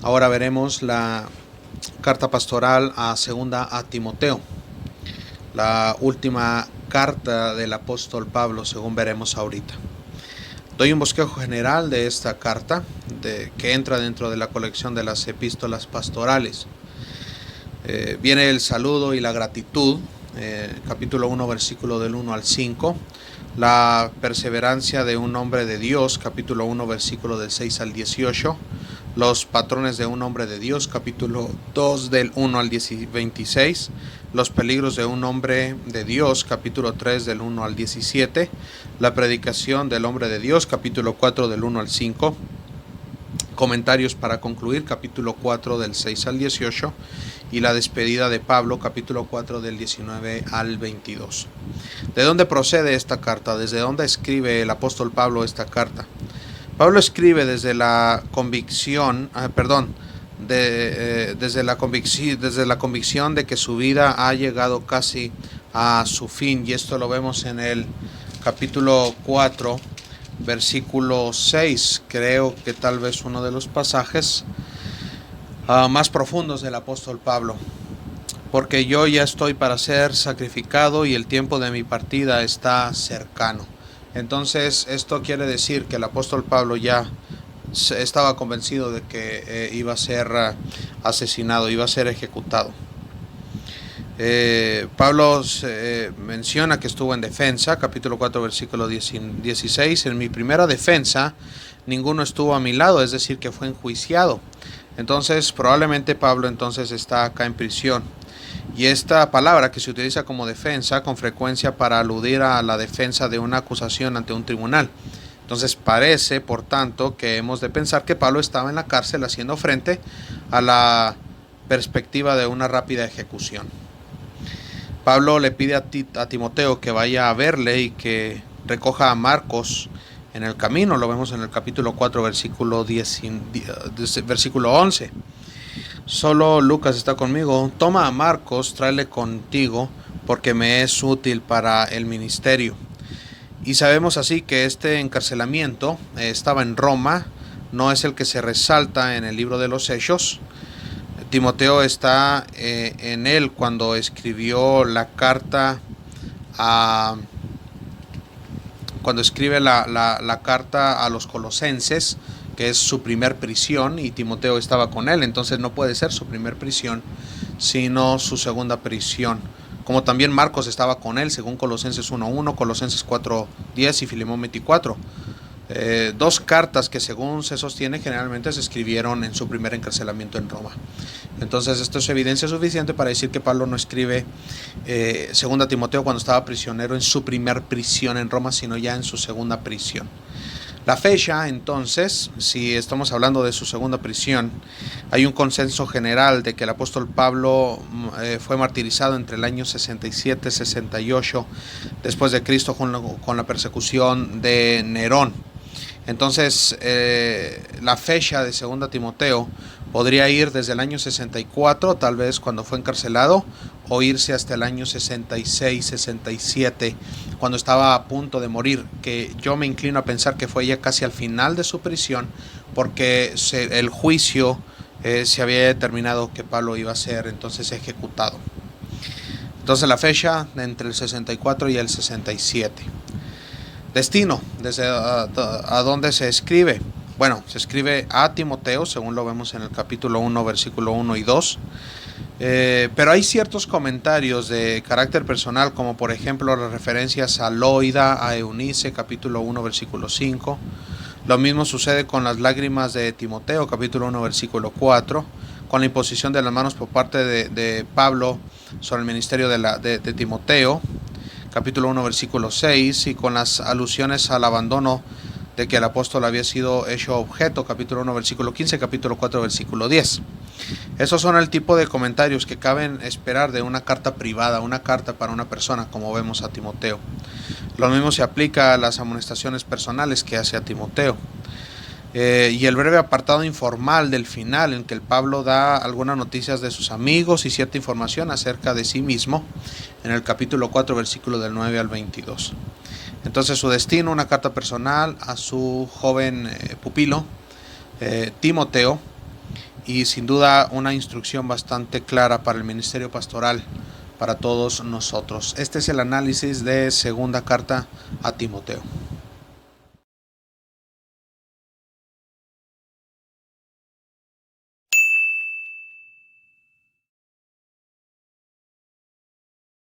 Ahora veremos la carta pastoral segunda a Timoteo, la última carta del apóstol Pablo, según veremos ahorita. Doy un bosquejo general de esta carta, que entra dentro de la colección de las epístolas pastorales. Viene el saludo y la gratitud, capítulo 1, versículo del 1 al 5. La perseverancia de un hombre de Dios, capítulo 1, versículo del 6 al 18. Los patrones de un hombre de Dios, capítulo 2, del 1 al 26. Los peligros de un hombre de Dios, capítulo 3, del 1 al 17. La predicación del hombre de Dios, capítulo 4, del 1 al 5. Comentarios para concluir, capítulo 4, del 6 al 18. Y la despedida de Pablo, capítulo 4, del 19 al 22. ¿De dónde procede esta carta? ¿Desde dónde escribe el apóstol Pablo esta carta? Pablo escribe desde la convicción, desde la convicción de que su vida ha llegado casi a su fin, y esto lo vemos en el capítulo 4, versículo 6, creo que tal vez uno de los pasajes más profundos del apóstol Pablo. Porque yo ya estoy para ser sacrificado y el tiempo de mi partida está cercano. Entonces esto quiere decir que el apóstol Pablo ya estaba convencido de que iba a ser asesinado, iba a ser ejecutado. Pablo menciona que estuvo en defensa, capítulo 4, versículo 16. En mi primera defensa ninguno estuvo a mi lado, es decir, que fue enjuiciado. Entonces probablemente Pablo entonces está acá en prisión. Y esta palabra que se utiliza como defensa con frecuencia para aludir a la defensa de una acusación ante un tribunal. Entonces parece, por tanto, que hemos de pensar que Pablo estaba en la cárcel haciendo frente a la perspectiva de una rápida ejecución. Pablo le pide a Timoteo que vaya a verle y que recoja a Marcos en el camino. Lo vemos en el capítulo 4, versículo 11. Solo Lucas está conmigo. Toma a Marcos, tráele contigo, porque me es útil para el ministerio. Y sabemos así que este encarcelamiento estaba en Roma, no es el que se resalta en el libro de los Hechos. Timoteo está en él cuando escribió la carta cuando escribe la carta a los colosenses, que es su primer prisión, y Timoteo estaba con él. Entonces no puede ser su primer prisión, sino su segunda prisión. Como también Marcos estaba con él, según Colosenses 1.1, Colosenses 4.10 y Filemón 24. Dos cartas que, según se sostiene, generalmente se escribieron en su primer encarcelamiento en Roma. Entonces esto es evidencia suficiente para decir que Pablo no escribe segunda Timoteo cuando estaba prisionero en su primer prisión en Roma, sino ya en su segunda prisión. La fecha, entonces, si estamos hablando de su segunda prisión, hay un consenso general de que el apóstol Pablo fue martirizado entre el año 67 y 68 después de Cristo con la persecución de Nerón. Entonces la fecha de segunda Timoteo podría ir desde el año 64, tal vez cuando fue encarcelado, o irse hasta el año 66, 67, cuando estaba a punto de morir, que yo me inclino a pensar que fue ya casi al final de su prisión, porque el juicio se había determinado que Pablo iba a ser entonces ejecutado. Entonces la fecha entre el 64 y el 67. Destino, desde a dónde se escribe. Bueno, se escribe a Timoteo, según lo vemos en el capítulo 1, versículo 1 y 2. Pero hay ciertos comentarios de carácter personal, como por ejemplo las referencias a Loida, a Eunice, capítulo 1, versículo 5. Lo mismo sucede con las lágrimas de Timoteo, capítulo 1, versículo 4, con la imposición de las manos por parte de Pablo sobre el ministerio de Timoteo, capítulo 1, versículo 6, y con las alusiones al abandono de que el apóstol había sido hecho objeto, capítulo 1, versículo 15, capítulo 4, versículo 10. Esos son el tipo de comentarios que caben esperar de una carta privada, una carta para una persona, como vemos a Timoteo. Lo mismo se aplica a las amonestaciones personales que hace a Timoteo. Y el breve apartado informal del final, en que el Pablo da algunas noticias de sus amigos y cierta información acerca de sí mismo, en el capítulo 4, versículo del 9 al 22. Entonces su destino, una carta personal a su joven pupilo, Timoteo, y sin duda una instrucción bastante clara para el ministerio pastoral, para todos nosotros. Este es el análisis de segunda carta a Timoteo.